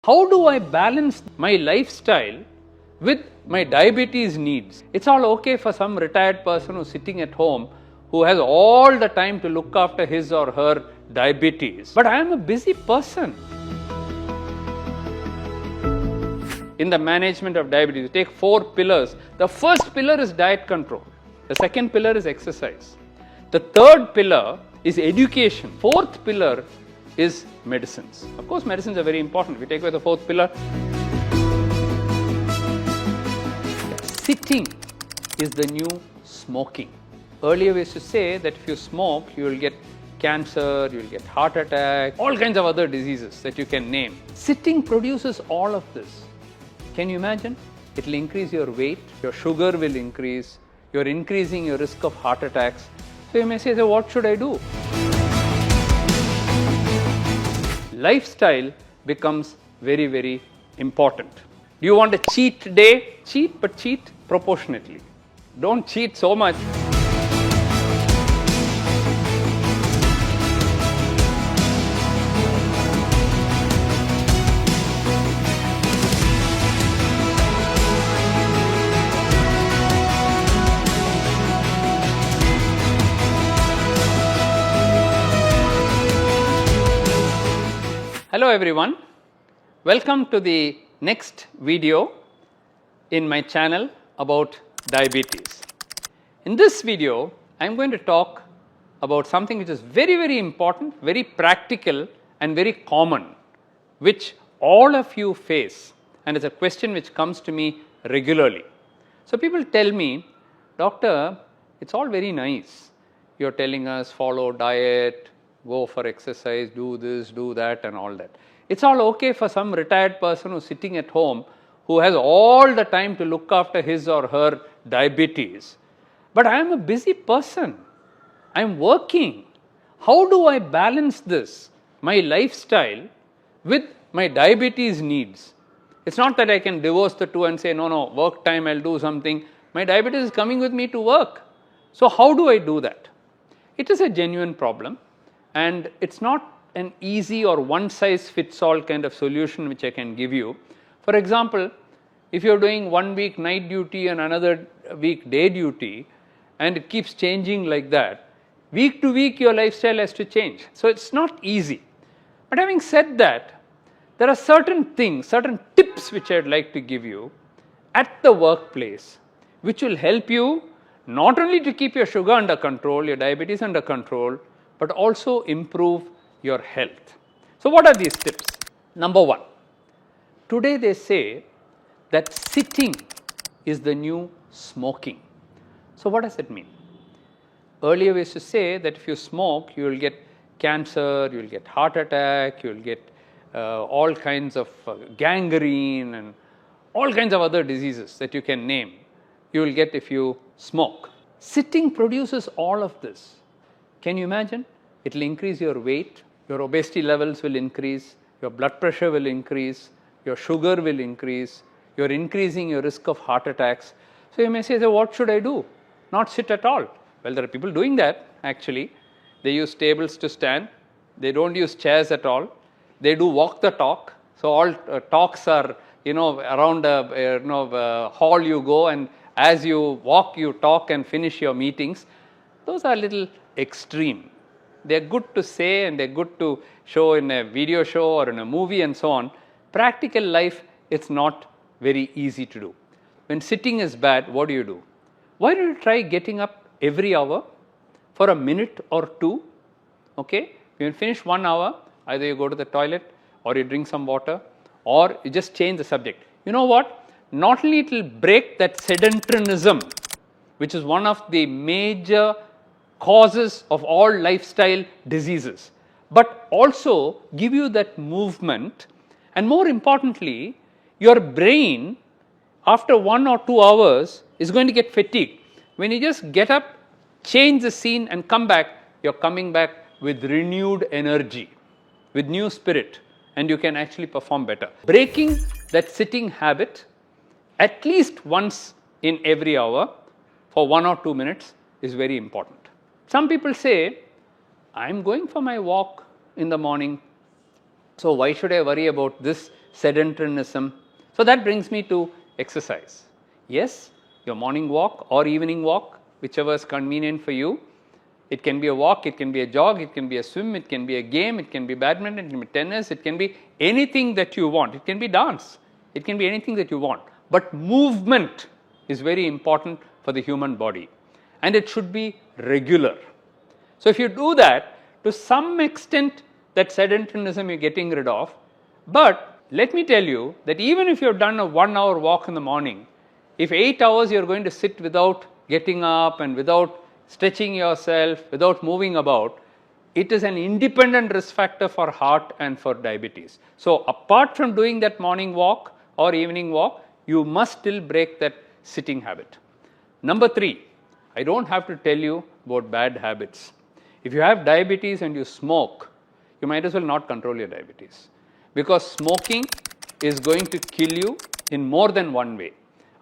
How do I balance my lifestyle with my diabetes needs? It's all okay for some retired person who's sitting at home who has all the time to look after his or her diabetes. But I am a busy person. In the management of diabetes, you take 4 pillars. The first pillar is diet control. The second pillar is exercise. The third pillar is education. Fourth pillar is medicines. Of course, medicines are very important. We take away the fourth pillar. Sitting is the new smoking. Earlier we used to say that if you smoke, you will get cancer, you will get heart attack, all kinds of other diseases that you can name. Sitting produces all of this. Can you imagine? It will increase your weight, your sugar will increase, you're increasing your risk of heart attacks. So you may say, so what should I do? Lifestyle becomes very, very important. Do you want a cheat day? Cheat, but cheat proportionately. Don't cheat so much. Hello everyone, welcome to the next video in my channel about diabetes. In this video, I am going to talk about something which is very, very important, very practical and very common, which all of you face, and it's a question which comes to me regularly. So people tell me, doctor, it's all very nice. You're telling us follow diet, go for exercise, do this, do that and all that. It's all okay for some retired person who's sitting at home who has all the time to look after his or her diabetes. But I am a busy person. I am working. How do I balance this, my lifestyle, with my diabetes needs? It's not that I can divorce the two and say, no, work time I'll do something. My diabetes is coming with me to work. So how do I do that? It is a genuine problem. And it's not an easy or one-size-fits-all kind of solution which I can give you. For example, if you're doing 1 week night duty and another week day duty, and it keeps changing like that, week to week your lifestyle has to change. So it's not easy. But having said that, there are certain things, certain tips which I'd like to give you at the workplace, which will help you not only to keep your sugar under control, your diabetes under control, but also improve your health. So what are these tips? Number 1, today they say that sitting is the new smoking. So what does it mean? Earlier we used to say that if you smoke, you will get cancer, you will get heart attack, you will get all kinds of gangrene and all kinds of other diseases that you can name, you will get if you smoke. Sitting produces all of this. Can you imagine? It will increase your weight, your obesity levels will increase, your blood pressure will increase, your sugar will increase, you're increasing your risk of heart attacks. So you may say, so what should I do? Not sit at all. Well, there are people doing that actually. They use tables to stand, they don't use chairs at all, they do walk the talk. So all talks are, around a hall you go, and as you walk, you talk and finish your meetings. Those are a little extreme. They're good to say and they're good to show in a video show or in a movie and so on. Practical life, it's not very easy to do. When sitting is bad, what do? Why don't you try getting up every hour for a minute or two? Okay, you finish 1 hour, either you go to the toilet or you drink some water or you just change the subject. You know what? Not only it will break that sedentarism, which is one of the major causes of all lifestyle diseases, but also give you that movement, and more importantly, your brain after 1 or 2 hours is going to get fatigued. When you just get up, change the scene and come back, you're coming back with renewed energy, with new spirit, and you can actually perform better. Breaking that sitting habit at least once in every hour for 1 or 2 minutes is very important. Some people say, I'm going for my walk in the morning, so why should I worry about this sedentarism. So that brings me to exercise. Yes, your morning walk or evening walk, whichever is convenient for you. It can be a walk, it can be a jog, it can be a swim, it can be a game, it can be badminton, it can be tennis, it can be anything that you want. It can be dance, it can be anything that you want. But movement is very important for the human body, and it should be regular. So if you do that, to some extent that sedentarism you're getting rid of. But let me tell you that even if you've done a 1 hour walk in the morning, if 8 hours you're going to sit without getting up and without stretching yourself, without moving about, it is an independent risk factor for heart and for diabetes. So apart from doing that morning walk or evening walk, you must still break that sitting habit. Number 3, I don't have to tell you about bad habits. If you have diabetes and you smoke, you might as well not control your diabetes, because smoking is going to kill you in more than one way,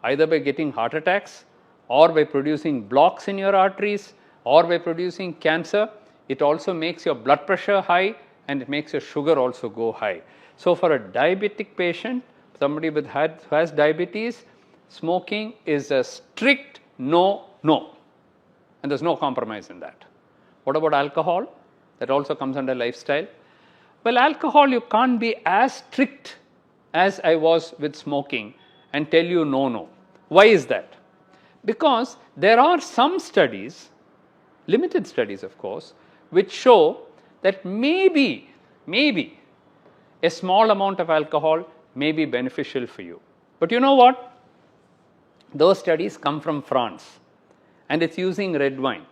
either by getting heart attacks, or by producing blocks in your arteries, or by producing cancer. It also makes your blood pressure high, and it makes your sugar also go high. So for a diabetic patient, somebody who has diabetes, smoking is a strict no, and there's no compromise in that. What about alcohol? That also comes under lifestyle. Well, alcohol, you can't be as strict as I was with smoking and tell you no. Why is that? Because there are some studies, limited studies of course, which show that maybe a small amount of alcohol may be beneficial for you. But you know what? Those studies come from France, and it's using red wine.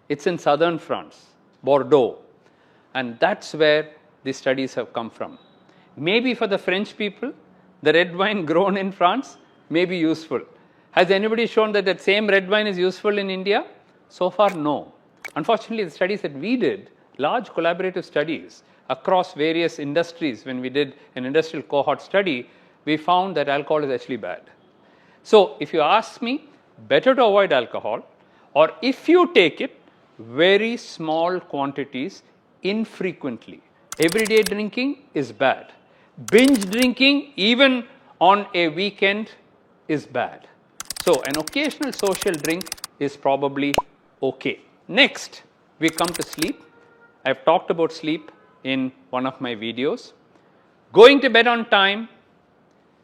It's in southern France, Bordeaux, and that's where the studies have come from. Maybe for the French people, the red wine grown in France may be useful. Has anybody shown that that same red wine is useful in India? So far, no. Unfortunately, the studies that we did, large collaborative studies across various industries, when we did an industrial cohort study, we found that alcohol is actually bad. So if you ask me, better to avoid alcohol, or if you take it, very small quantities infrequently. Everyday drinking is bad. Binge drinking, even on a weekend, is bad. So an occasional social drink is probably okay. Next, we come to sleep. I've talked about sleep in one of my videos. Going to bed on time,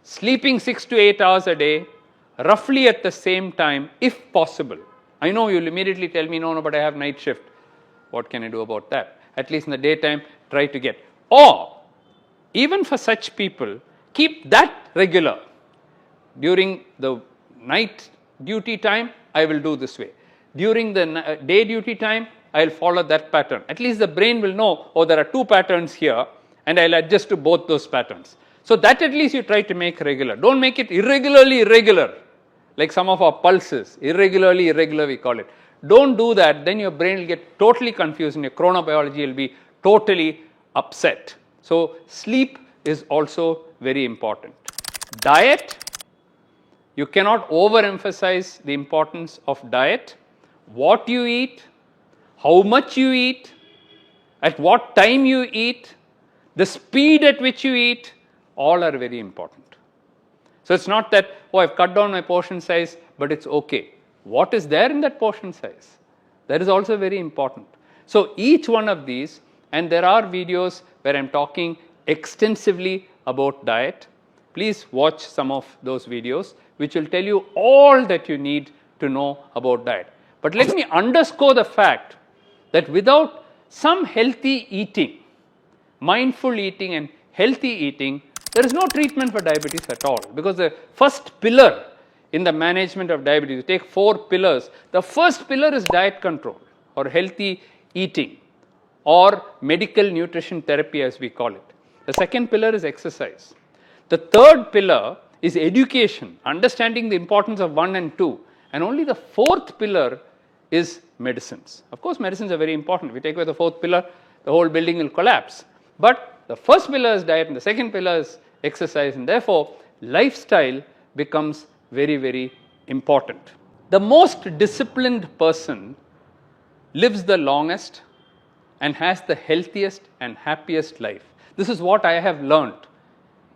sleeping 6 to 8 hours a day, roughly at the same time, if possible. I know you'll immediately tell me, no, but I have night shift. What can I do about that? At least in the daytime, try to get. Or, even for such people, keep that regular. During the night duty time, I will do this way. During the day duty time, I will follow that pattern. At least the brain will know, oh, there are 2 patterns here, and I will adjust to both those patterns. So that at least you try to make regular. Don't make it irregularly irregular, like some of our pulses. Irregularly irregular, we call it. Don't do that, then your brain will get totally confused and your chronobiology will be totally upset. So sleep is also very important. Diet, you cannot overemphasize the importance of diet. What you eat, how much you eat, at what time you eat, the speed at which you eat, all are very important. So it's not that, oh, I've cut down my portion size, but it's okay. What is there in that portion size? That is also very important. So each one of these, and there are videos where I'm talking extensively about diet. Please watch some of those videos, which will tell you all that you need to know about diet. But let me underscore the fact that without some healthy eating, mindful eating and healthy eating, there is no treatment for diabetes at all. Because the first pillar in the management of diabetes, you take 4 pillars. The first pillar is diet control or healthy eating or medical nutrition therapy, as we call it. The second pillar is exercise. The third pillar is education, understanding the importance of 1 and 2. And only the 4th pillar is medicines. Of course, medicines are very important. If we take away the 4th pillar, the whole building will collapse. But the first pillar is diet and the second pillar is exercise, and therefore lifestyle becomes very, very important. The most disciplined person lives the longest and has the healthiest and happiest life. This is what I have learned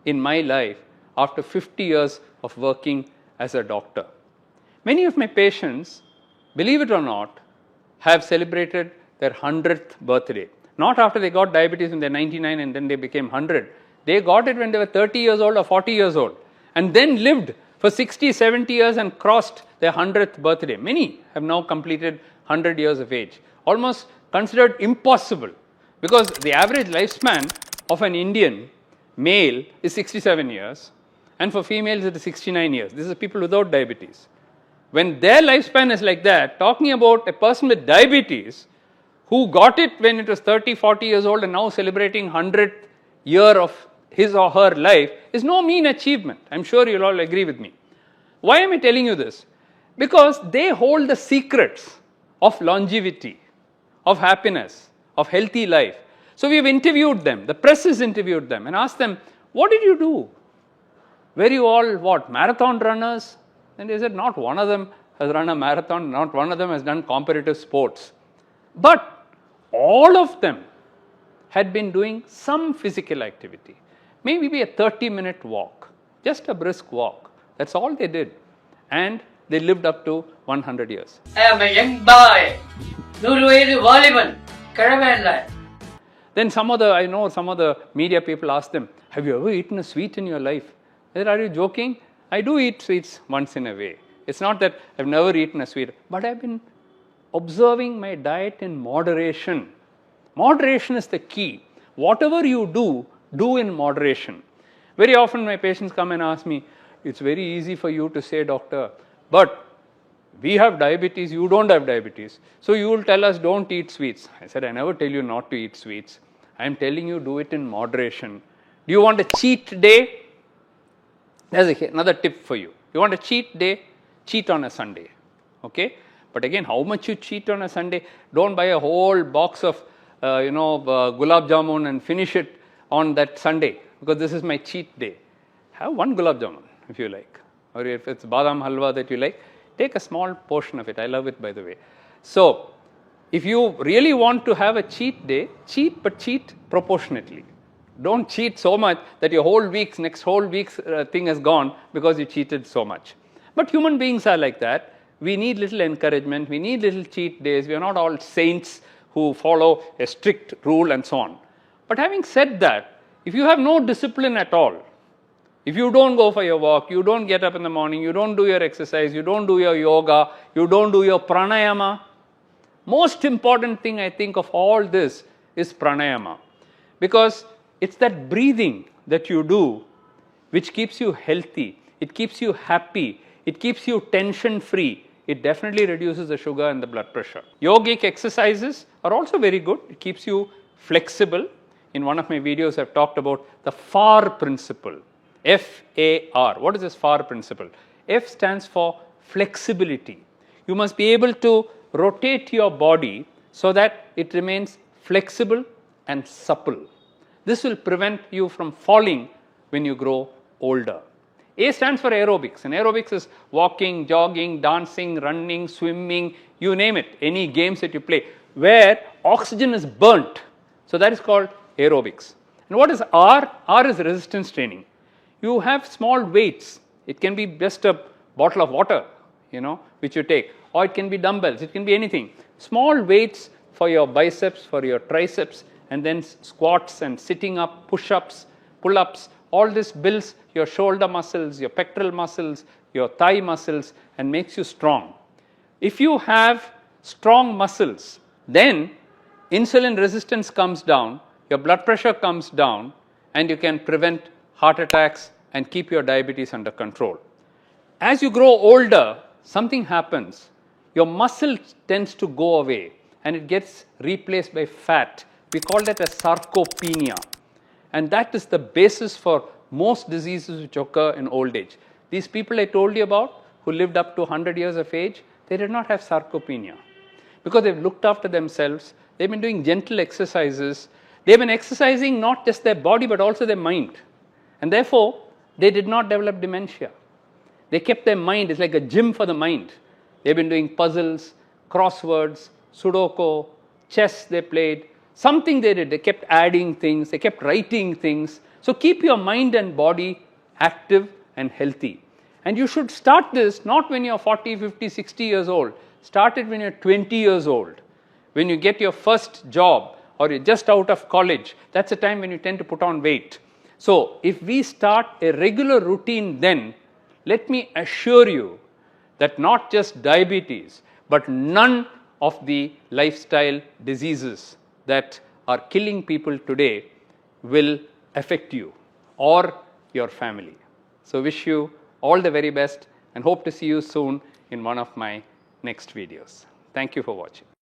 in my life after 50 years of working as a doctor. Many of my patients, believe it or not, have celebrated their 100th birthday. Not after they got diabetes when they're 99 and then they became 100. They got it when they were 30 years old or 40 years old and then lived for 60, 70 years and crossed their 100th birthday. Many have now completed 100 years of age. Almost considered impossible because the average lifespan of an Indian male is 67 years and for females it is 69 years. This is people without diabetes. When their lifespan is like that, talking about a person with diabetes who got it when it was 30, 40 years old and now celebrating 100th year of his or her life is no mean achievement. I'm sure you'll all agree with me. Why am I telling you this? Because they hold the secrets of longevity, of happiness, of healthy life. So we have interviewed them, the press has interviewed them and asked them, what did you do? Were you all what, marathon runners? And they said, not one of them has run a marathon, not one of them has done competitive sports. But all of them had been doing some physical activity. Maybe a 30-minute walk, just a brisk walk. That's all they did. And they lived up to 100 years. I am a young boy. Volleyball. Caravan. Then I know some of the media people asked them, have you ever eaten a sweet in your life? I said, are you joking? I do eat sweets once in a way. It's not that I've never eaten a sweet, but I've been observing my diet in moderation. Moderation is the key. Whatever you do, do in moderation. Very often my patients come and ask me, it's very easy for you to say, doctor, but we have diabetes, you don't have diabetes. So you will tell us don't eat sweets. I said, I never tell you not to eat sweets. I'm telling you do it in moderation. Do you want a cheat day? There's another tip for you. You want a cheat day? Cheat on a Sunday. Okay? But again, how much you cheat on a Sunday? Don't buy a whole box of gulab jamun and finish it on that Sunday because this is my cheat day. Have one gulab jamun if you like, or if it's badam halwa that you like, take a small portion of it. I love it, by the way. So if you really want to have a cheat day, cheat, but cheat proportionately. Don't cheat so much that your next whole week's thing has gone because you cheated so much. But human beings are like that. We need little encouragement. We need little cheat days. We are not all saints who follow a strict rule and so on. But having said that, if you have no discipline at all, if you don't go for your walk, you don't get up in the morning, you don't do your exercise, you don't do your yoga, you don't do your pranayama. Most important thing I think of all this is pranayama. Because it's that breathing that you do which keeps you healthy, it keeps you happy, it keeps you tension free. It definitely reduces the sugar and the blood pressure. Yogic exercises are also very good. It keeps you flexible. In one of my videos, I've talked about the FAR principle. F-A-R. What is this FAR principle? F stands for flexibility. You must be able to rotate your body so that it remains flexible and supple. This will prevent you from falling when you grow older. A stands for aerobics, and aerobics is walking, jogging, dancing, running, swimming, you name it, any games that you play, where oxygen is burnt. So that is called aerobics. And what is R? R is resistance training. You have small weights. It can be just a bottle of water, which you take, or it can be dumbbells, it can be anything. Small weights for your biceps, for your triceps, and then squats and sitting up, push-ups, pull-ups. All this builds your shoulder muscles, your pectoral muscles, your thigh muscles, and makes you strong. If you have strong muscles, then insulin resistance comes down, your blood pressure comes down, and you can prevent heart attacks and keep your diabetes under control. As you grow older, something happens. Your muscle tends to go away, and it gets replaced by fat. We call that a sarcopenia. And that is the basis for most diseases which occur in old age. These people I told you about who lived up to 100 years of age, they did not have sarcopenia because they've looked after themselves. They've been doing gentle exercises. They've been exercising not just their body but also their mind. And therefore, they did not develop dementia. They kept their mind, it's like a gym for the mind. They've been doing puzzles, crosswords, Sudoku, chess they played. Something they did, they kept adding things, they kept writing things. So keep your mind and body active and healthy. And you should start this not when you're 40, 50, 60 years old. Start it when you're 20 years old. When you get your first job or you're just out of college, that's a time when you tend to put on weight. So if we start a regular routine then, let me assure you that not just diabetes, but none of the lifestyle diseases that are killing people today will affect you or your family. So wish you all the very best and hope to see you soon in one of my next videos. Thank you for watching.